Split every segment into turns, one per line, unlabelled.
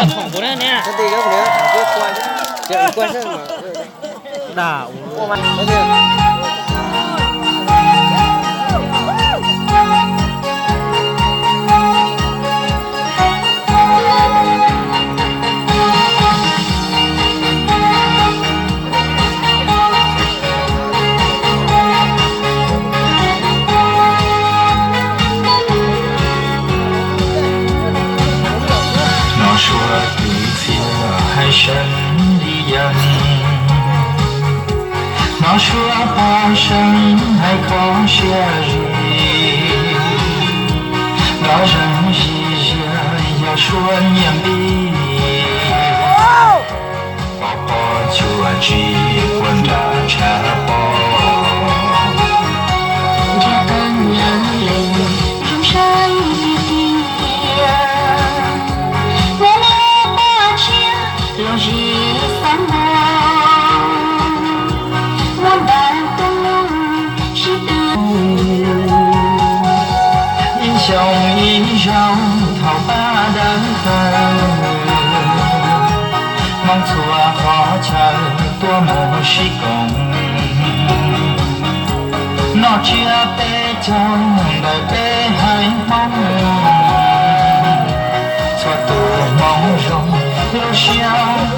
宠过来呢。
这个不了，这关这关什么？
那
我们这。
说彼此还深的人，我说半生还靠些人，我认识人要说年比，我把就只混着车包。笑一笑，桃花的恨，梦错好巧，多么是功。那只杯酒来杯海梦，错多梦容，留下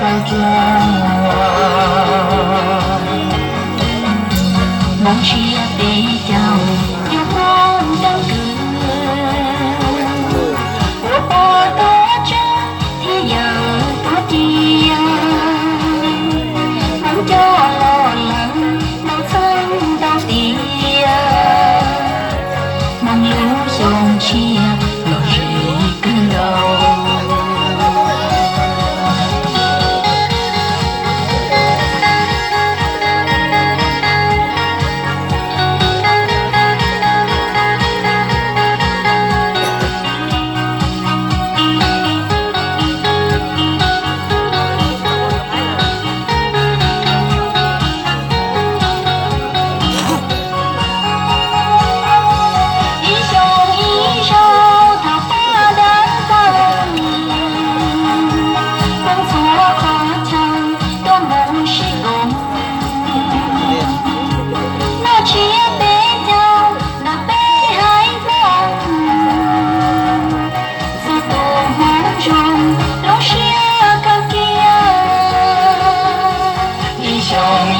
白头。梦只杯酒，有梦的歌。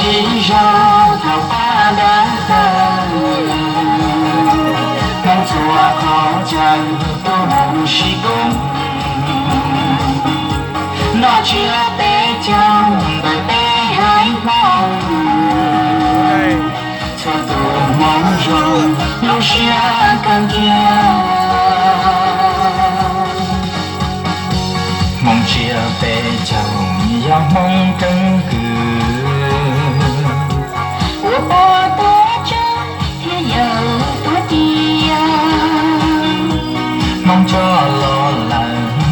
一手桃花的恨，梦错好巧，多梦是功。那只杯酒来杯海梦，错多梦中留下感觉。梦只杯酒要梦更歌。梦着落难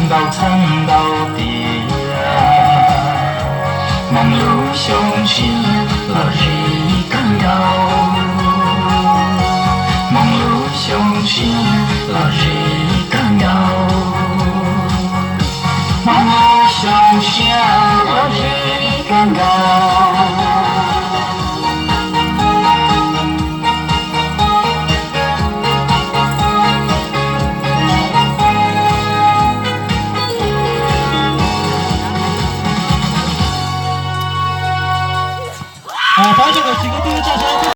到曾到底，梦路相牵落日更高，梦路相牵落日更高，梦路相牵落日更高。
把这个几个队员叫上来。